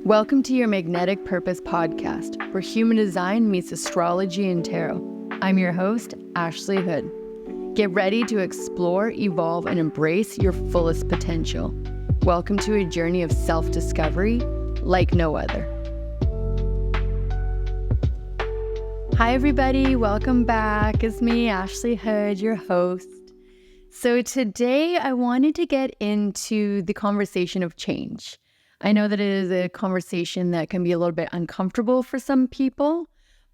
Welcome to your Magnetic Purpose podcast, where human design meets astrology and tarot. I'm your host, Ashley Hood. Get ready to explore, evolve, and embrace your fullest potential. Welcome to a journey of self-discovery like no other. Hi, everybody. Welcome back. It's me, Ashley Hood, your host. So today I wanted to get into the conversation of change. I know that it is a conversation that can be a little bit uncomfortable for some people,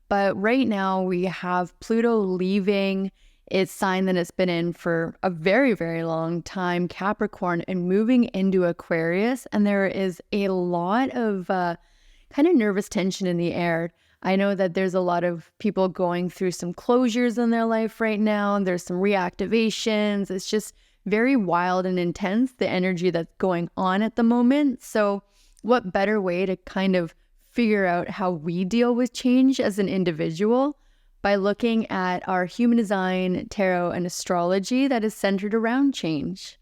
but right now we have Pluto leaving its sign that it's been in for a very, very long time, Capricorn, and moving into Aquarius. And there is a lot of kind of nervous tension in the air. I know that there's a lot of people going through some closures in their life right now. There's some reactivations. It's just very wild and intense, the energy that's going on at the moment. So what better way to kind of figure out how we deal with change as an individual by looking at our human design, tarot, and astrology that is centered around change.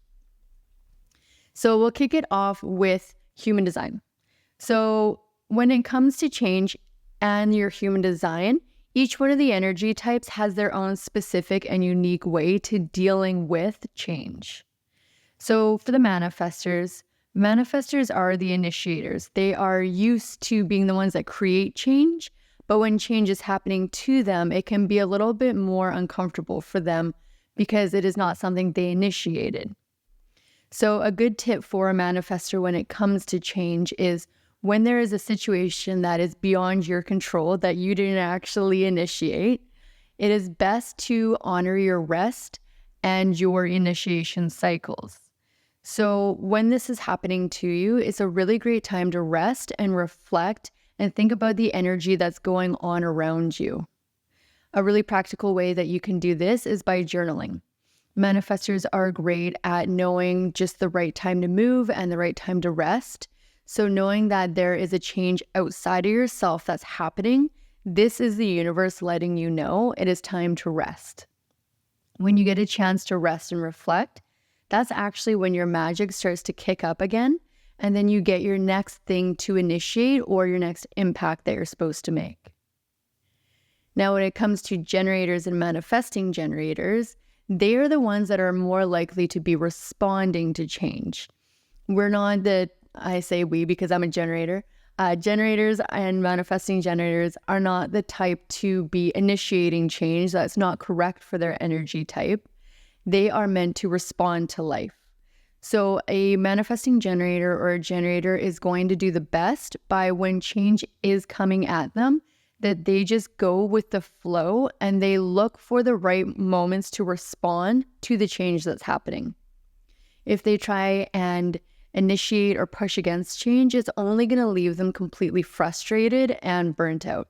So we'll kick it off with human design. So when it comes to change and your human design, each one of the energy types has their own specific and unique way to dealing with change. So for the manifestors are the initiators. They are used to being the ones that create change, but when change is happening to them, it can be a little bit more uncomfortable for them because it is not something they initiated. So a good tip for a manifestor when it comes to change is when there is a situation that is beyond your control that you didn't actually initiate, it is best to honor your rest and your initiation cycles. So when this is happening to you, it's a really great time to rest and reflect and think about the energy that's going on around you. A really practical way that you can do this is by journaling. Manifestors are great at knowing just the right time to move and the right time to rest. So knowing that there is a change outside of yourself that's happening, this is the universe letting you know it is time to rest. When you get a chance to rest and reflect, that's actually when your magic starts to kick up again, and then you get your next thing to initiate or your next impact that you're supposed to make. Now, when it comes to generators and manifesting generators, they are the ones that are more likely to be responding to change. We're not I say we because I'm a generator. Generators and manifesting generators are not the type to be initiating change. That's not correct for their energy type. They are meant to respond to life. So a manifesting generator or a generator is going to do the best by when change is coming at them, that they just go with the flow and they look for the right moments to respond to the change that's happening. If they try and initiate or push against change, it's only going to leave them completely frustrated and burnt out.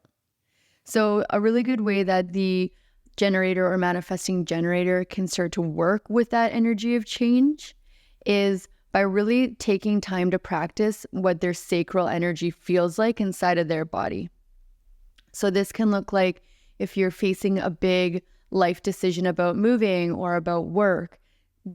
So a really good way that the generator or manifesting generator can start to work with that energy of change is by really taking time to practice what their sacral energy feels like inside of their body. So this can look like if you're facing a big life decision about moving or about work,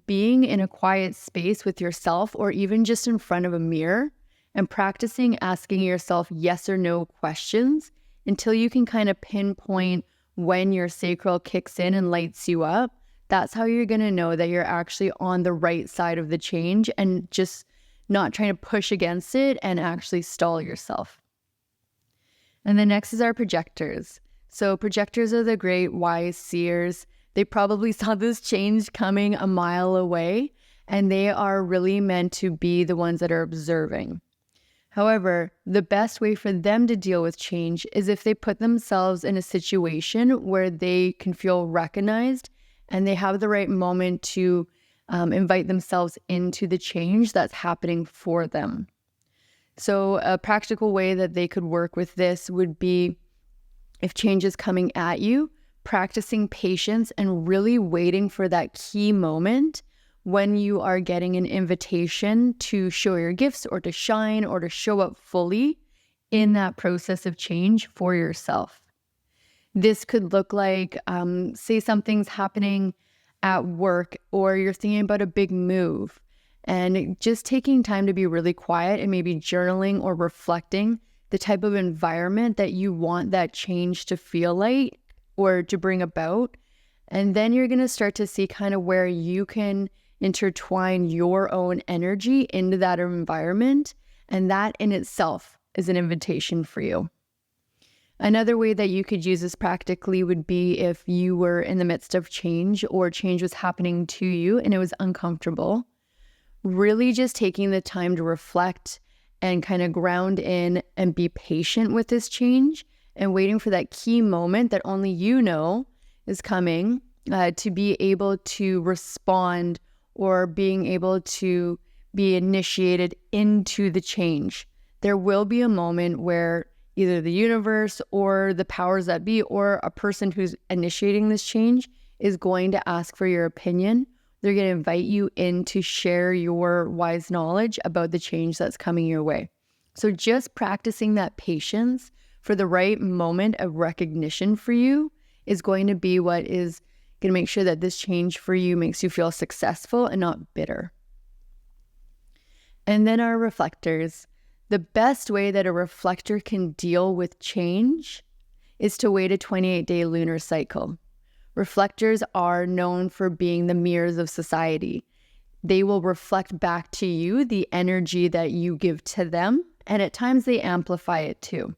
being in a quiet space with yourself or even just in front of a mirror and practicing asking yourself yes or no questions until you can kind of pinpoint when your sacral kicks in and lights you up. That's how you're going to know that you're actually on the right side of the change and just not trying to push against it and actually stall yourself. And the next is our projectors. So projectors are the great wise seers. They probably saw this change coming a mile away, and they are really meant to be the ones that are observing. However, the best way for them to deal with change is if they put themselves in a situation where they can feel recognized and they have the right moment to invite themselves into the change that's happening for them. So a practical way that they could work with this would be if change is coming at you, practicing patience and really waiting for that key moment when you are getting an invitation to show your gifts or to shine or to show up fully in that process of change for yourself. This could look like, say something's happening at work or you're thinking about a big move And just taking time to be really quiet and maybe journaling or reflecting the type of environment that you want that change to feel like or to bring about. And then you're going to start to see kind of where you can intertwine your own energy into that environment. And that in itself is an invitation for you. Another way that you could use this practically would be if you were in the midst of change or change was happening to you and it was uncomfortable. Really just taking the time to reflect and kind of ground in and be patient with this change and waiting for that key moment that only you know is coming to be able to respond or being able to be initiated into the change. There will be a moment where either the universe or the powers that be or a person who's initiating this change is going to ask for your opinion. They're going to invite you in to share your wise knowledge about the change that's coming your way. So just practicing that patience for the right moment of recognition for you is going to be what is going to make sure that this change for you makes you feel successful and not bitter. And then our reflectors. The best way that a reflector can deal with change is to wait a 28-day lunar cycle. Reflectors are known for being the mirrors of society. They will reflect back to you the energy that you give to them, and at times they amplify it too.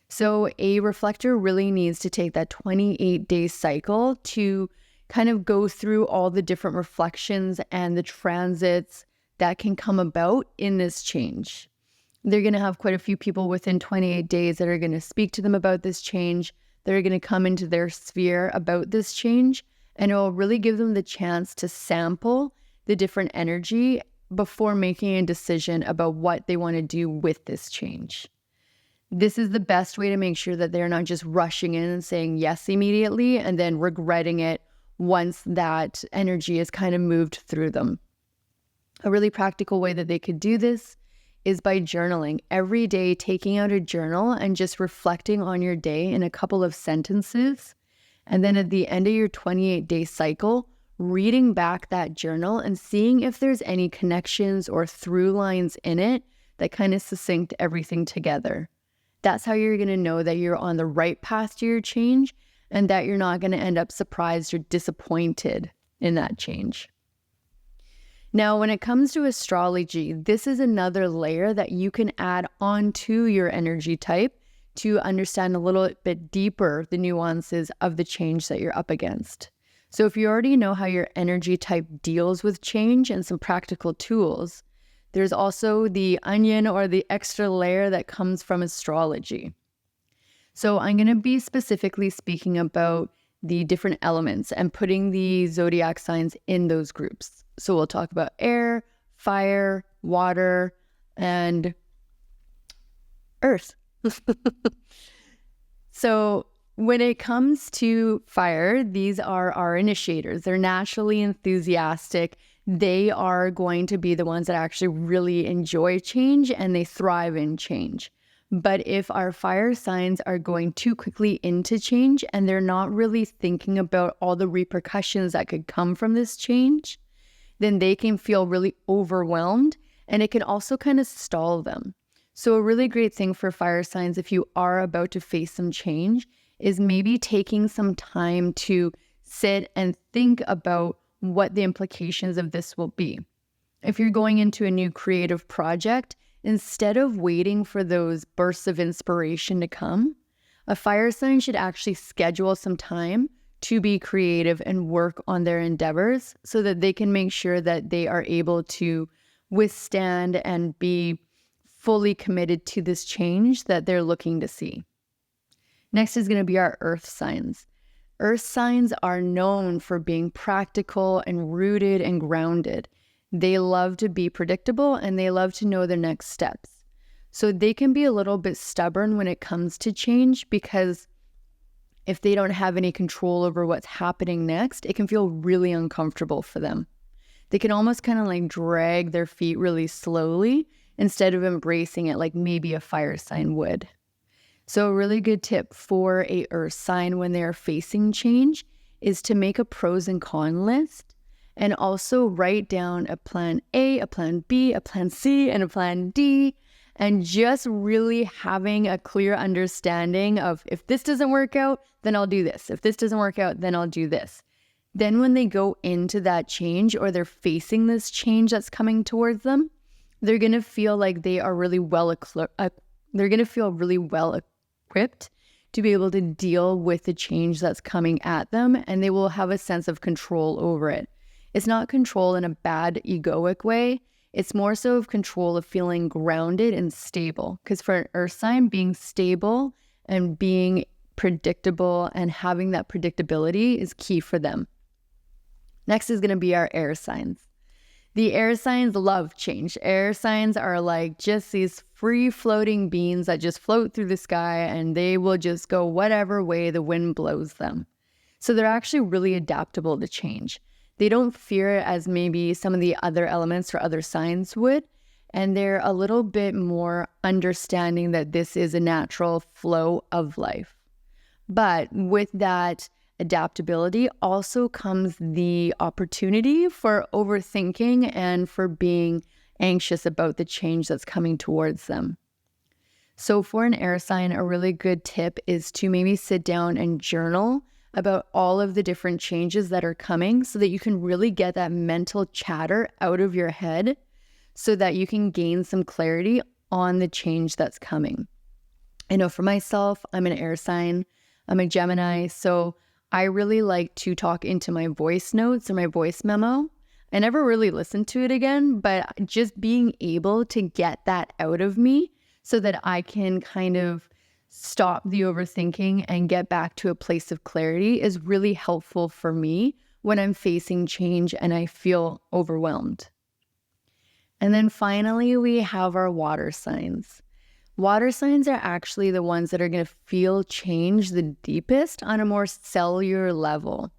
So a reflector really needs to take that 28-day cycle to kind of go through all the different reflections and the transits that can come about in this change. They're going to have quite a few people within 28 days that are going to speak to them about this change. They're going to come into their sphere about this change, and it will really give them the chance to sample the different energy before making a decision about what they want to do with this change. This is the best way to make sure that they're not just rushing in and saying yes immediately and then regretting it once that energy is kind of moved through them. A really practical way that they could do this is by journaling. Every day, taking out a journal and just reflecting on your day in a couple of sentences. And then at the end of your 28-day cycle, reading back that journal and seeing if there's any connections or through lines in it that kind of succinct everything together. That's how you're going to know that you're on the right path to your change and that you're not going to end up surprised or disappointed in that change. Now, when it comes to astrology, this is another layer that you can add onto your energy type to understand a little bit deeper the nuances of the change that you're up against. So if you already know how your energy type deals with change and some practical tools, there's also the onion or the extra layer that comes from astrology. So I'm going to be specifically speaking about the different elements and putting the zodiac signs in those groups. So we'll talk about air, fire, water, and earth. So when it comes to fire, these are our initiators. They're naturally enthusiastic. They are going to be the ones that actually really enjoy change and they thrive in change. But if our fire signs are going too quickly into change and they're not really thinking about all the repercussions that could come from this change, then they can feel really overwhelmed and it can also kind of stall them. So a really great thing for fire signs, if you are about to face some change, is maybe taking some time to sit and think about what the implications of this will be. If you're going into a new creative project, instead of waiting for those bursts of inspiration to come, a fire sign should actually schedule some time to be creative and work on their endeavors so that they can make sure that they are able to withstand and be fully committed to this change that they're looking to see. Next is going to be our earth signs. Earth signs are known for being practical and rooted and grounded. They love to be predictable and they love to know their next steps. So they can be a little bit stubborn when it comes to change because if they don't have any control over what's happening next, it can feel really uncomfortable for them. They can almost kind of like drag their feet really slowly instead of embracing it like maybe a fire sign would. So a really good tip for a earth sign when they are facing change is to make a pros and cons list and also write down a plan A, a plan B, a plan C, and a plan D, and just really having a clear understanding of if this doesn't work out, then I'll do this. If this doesn't work out, then I'll do this. Then when they go into that change or they're facing this change that's coming towards them, they're going to feel like they are really they're going to feel really well equipped to be able to deal with the change that's coming at them, and they will have a sense of control over it. It's not control in a bad egoic way. It's more so of control of feeling grounded and stable. Because for an earth sign, being stable and being predictable and having that predictability is key for them. Next is going to be our air signs. The air signs love change. Air signs are like just these free floating beings that just float through the sky, and they will just go whatever way the wind blows them. So they're actually really adaptable to change. They don't fear it as maybe some of the other elements or other signs would, and they're a little bit more understanding that this is a natural flow of life. But with that adaptability also comes the opportunity for overthinking and for being anxious about the change that's coming towards them. So for an air sign, a really good tip is to maybe sit down and journal about all of the different changes that are coming so that you can really get that mental chatter out of your head so that you can gain some clarity on the change that's coming. I know for myself, I'm an air sign, I'm a Gemini, so I really like to talk into my voice notes or my voice memo. I never really listened to it again, but just being able to get that out of me so that I can kind of stop the overthinking and get back to a place of clarity is really helpful for me when I'm facing change and I feel overwhelmed. And then finally, we have our water signs. Water signs are actually the ones that are going to feel change the deepest on a more cellular level.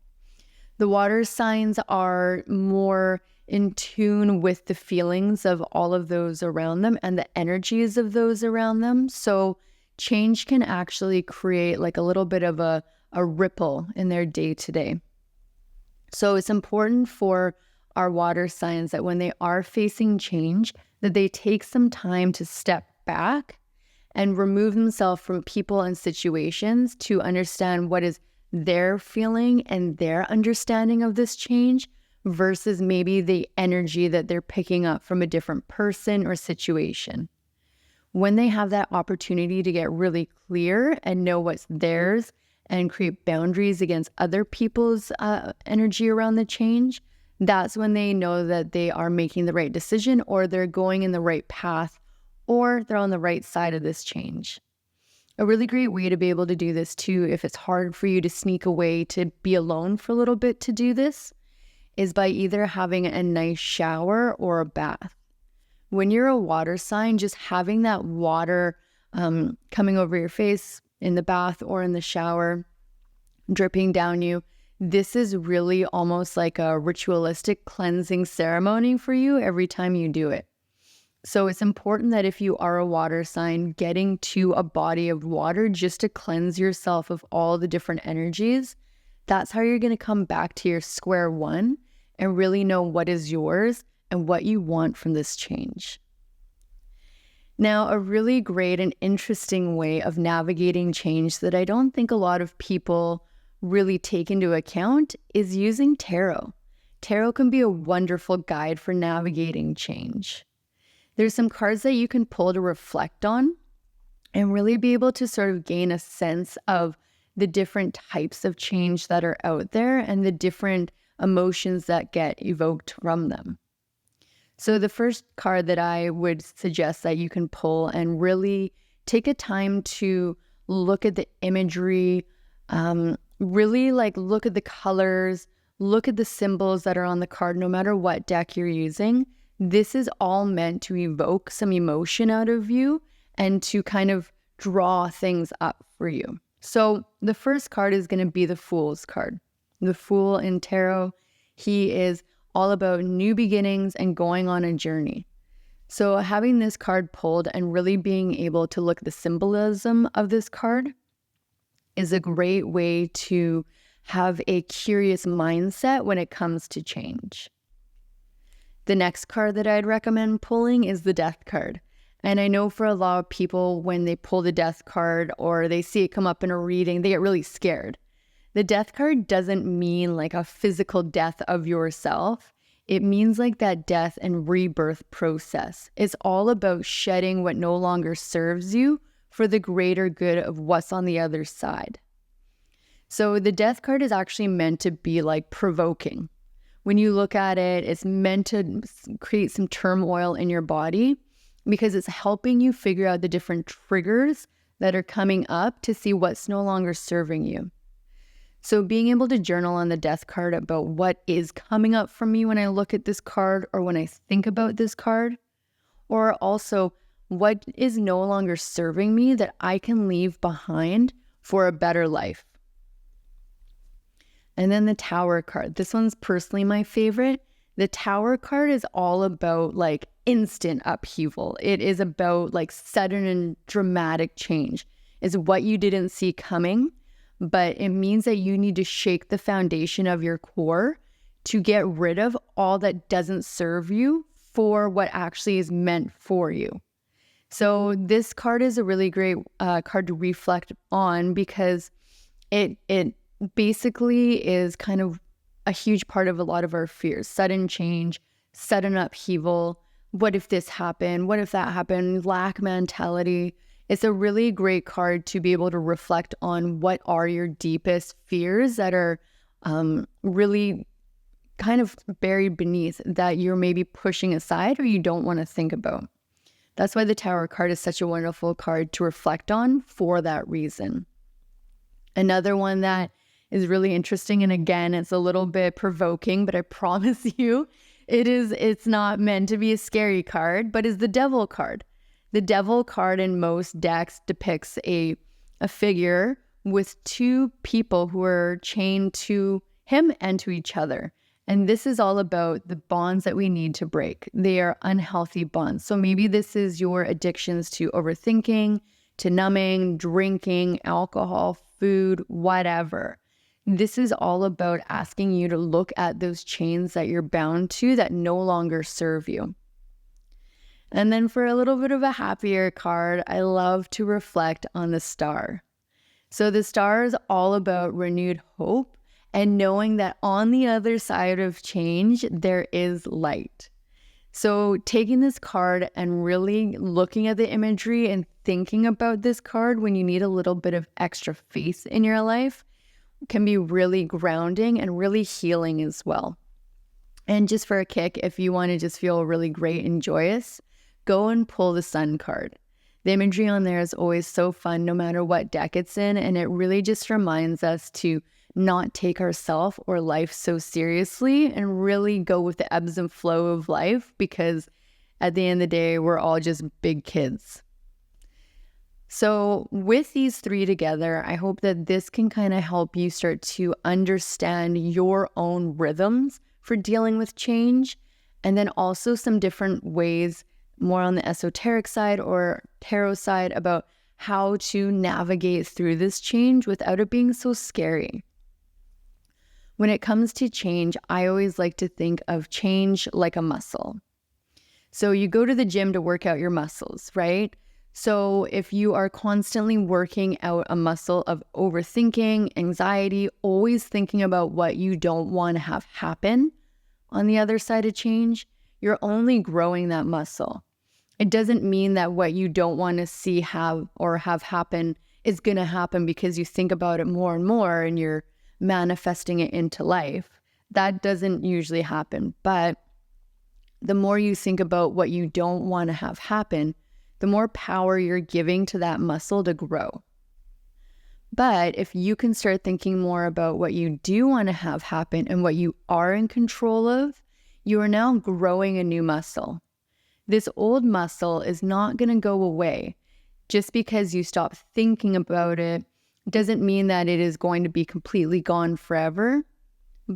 The water signs are more in tune with the feelings of all of those around them and the energies of those around them. So change can actually create like a little bit of a ripple in their day-to-day. So it's important for our water signs that when they are facing change, that they take some time to step back and remove themselves from people and situations to understand what is their feeling and their understanding of this change versus maybe the energy that they're picking up from a different person or situation. When they have that opportunity to get really clear and know what's theirs and create boundaries against other people's energy around the change, that's when they know that they are making the right decision or they're going in the right path or they're on the right side of this change. A really great way to be able to do this too, if it's hard for you to sneak away to be alone for a little bit to do this, is by either having a nice shower or a bath. When you're a water sign, just having that water coming over your face in the bath or in the shower, dripping down you, this is really almost like a ritualistic cleansing ceremony for you every time you do it. So it's important that if you are a water sign, getting to a body of water just to cleanse yourself of all the different energies, that's how you're going to come back to your square one and really know what is yours and what you want from this change. Now, a really great and interesting way of navigating change that I don't think a lot of people really take into account is using tarot. Tarot can be a wonderful guide for navigating change. There's some cards that you can pull to reflect on and really be able to sort of gain a sense of the different types of change that are out there and the different emotions that get evoked from them. So the first card that I would suggest that you can pull and really take a time to look at the imagery, really like look at the colors, look at the symbols that are on the card, no matter what deck you're using. This is all meant to evoke some emotion out of you and to kind of draw things up for you. So the first card is going to be the Fool's card. The Fool in tarot, he is all about new beginnings and going on a journey. So having this card pulled and really being able to look at the symbolism of this card is a great way to have a curious mindset when it comes to change. The next card that I'd recommend pulling is the Death card. And I know for a lot of people, when they pull the Death card or they see it come up in a reading, they get really scared. The Death card doesn't mean like a physical death of yourself. It means like that death and rebirth process. It's all about shedding what no longer serves you for the greater good of what's on the other side. So the Death card is actually meant to be like provoking. When you look at it, it's meant to create some turmoil in your body because it's helping you figure out the different triggers that are coming up to see what's no longer serving you. So being able to journal on the Death card about what is coming up for me when I look at this card or when I think about this card, or also what is no longer serving me that I can leave behind for a better life. And then the Tower card. This one's personally my favorite. The Tower card is all about like instant upheaval. It is about like sudden and dramatic change. It's what you didn't see coming, but it means that you need to shake the foundation of your core to get rid of all that doesn't serve you for what actually is meant for you. So this card is a really great card to reflect on because it basically is kind of a huge part of a lot of our fears. Sudden change, sudden upheaval. What if this happened? What if that happened? Lack mentality. It's a really great card to be able to reflect on what are your deepest fears that are really kind of buried beneath that you're maybe pushing aside or you don't want to think about. That's why the Tower card is such a wonderful card to reflect on for that reason. Another one that is really interesting, and again, it's a little bit provoking, but I promise you, it's not meant to be a scary card, but is the Devil card. The Devil card in most decks depicts a figure with two people who are chained to him and to each other. And this is all about the bonds that we need to break. They are unhealthy bonds. So maybe this is your addictions to overthinking, to numbing, drinking, alcohol, food, whatever. This is all about asking you to look at those chains that you're bound to that no longer serve you. And then for a little bit of a happier card, I love to reflect on the Star. So the Star is all about renewed hope and knowing that on the other side of change, there is light. So taking this card and really looking at the imagery and thinking about this card when you need a little bit of extra faith in your life can be really grounding and really healing as well. And just for a kick, if you want to just feel really great and joyous, go and pull the Sun card. The imagery on there is always so fun no matter what deck it's in, and it really just reminds us to not take ourselves or life so seriously and really go with the ebbs and flow of life, because at the end of the day, we're all just big kids. So with these three together, I hope that this can kind of help you start to understand your own rhythms for dealing with change, and then also some different ways, more on the esoteric side or tarot side, about how to navigate through this change without it being so scary. When it comes to change, I always like to think of change like a muscle. So you go to the gym to work out your muscles, right? So if you are constantly working out a muscle of overthinking, anxiety, always thinking about what you don't want to have happen on the other side of change, you're only growing that muscle. It doesn't mean that what you don't want to see have happen is going to happen because you think about it more and more and you're manifesting it into life. That doesn't usually happen. But the more you think about what you don't want to have happen, the more power you're giving to that muscle to grow. But if you can start thinking more about what you do want to have happen and what you are in control of, you are now growing a new muscle. This old muscle is not going to go away. Just because you stop thinking about it doesn't mean that it is going to be completely gone forever.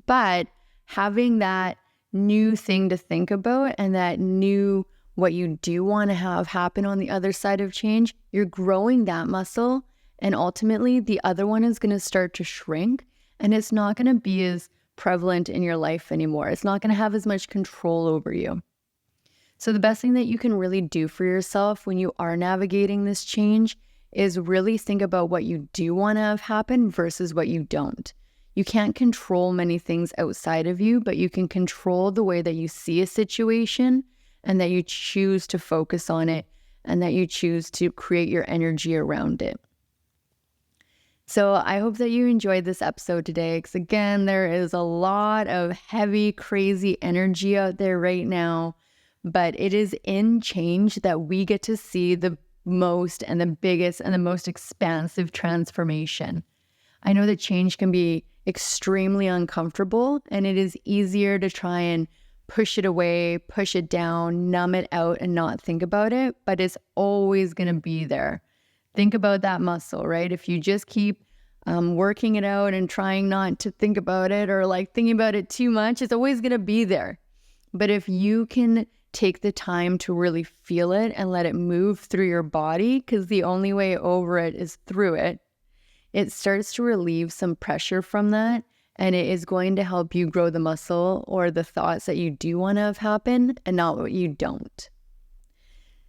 But having that new thing to think about and that new what you do want to have happen on the other side of change, you're growing that muscle, and ultimately the other one is going to start to shrink, and it's not going to be as prevalent in your life anymore. It's not going to have as much control over you. So the best thing that you can really do for yourself when you are navigating this change is really think about what you do want to have happen versus what you don't. You can't control many things outside of you, but you can control the way that you see a situation and that you choose to focus on it and that you choose to create your energy around it. So I hope that you enjoyed this episode today, because again, there is a lot of heavy, crazy energy out there right now. But it is in change that we get to see the most and the biggest and the most expansive transformation. I know that change can be extremely uncomfortable, and it is easier to try and push it away, push it down, numb it out, and not think about it, but it's always going to be there. Think about that muscle, right? If you just keep working it out and trying not to think about it, or like thinking about it too much, it's always going to be there. But if you can take the time to really feel it and let it move through your body, because the only way over it is through it, it starts to relieve some pressure from that, and it is going to help you grow the muscle or the thoughts that you do want to have happen and not what you don't.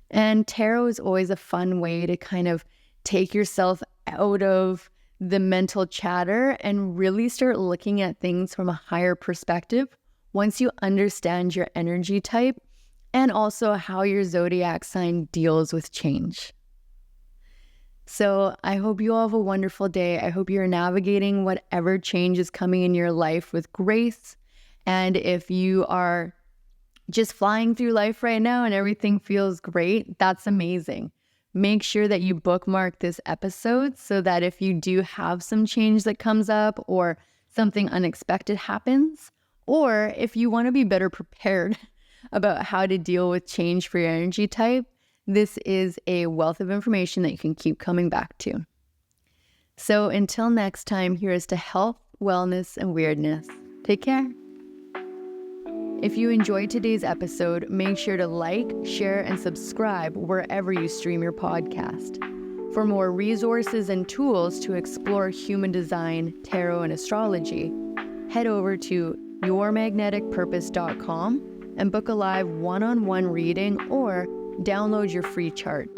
And tarot is always a fun way to kind of take yourself out of the mental chatter and really start looking at things from a higher perspective once you understand your energy type and also how your zodiac sign deals with change. So I hope you all have a wonderful day. I hope you're navigating whatever change is coming in your life with grace. And if you are just flying through life right now and everything feels great, that's amazing. Make sure that you bookmark this episode so that if you do have some change that comes up or something unexpected happens, or if you want to be better prepared about how to deal with change for your energy type, this is a wealth of information that you can keep coming back to. So until next time, here is to health, wellness, and weirdness. Take care. If you enjoyed today's episode, make sure to like, share, and subscribe wherever you stream your podcast. For more resources and tools to explore human design, tarot, and astrology, head over to yourmagneticpurpose.com and book a live one-on-one reading or download your free chart.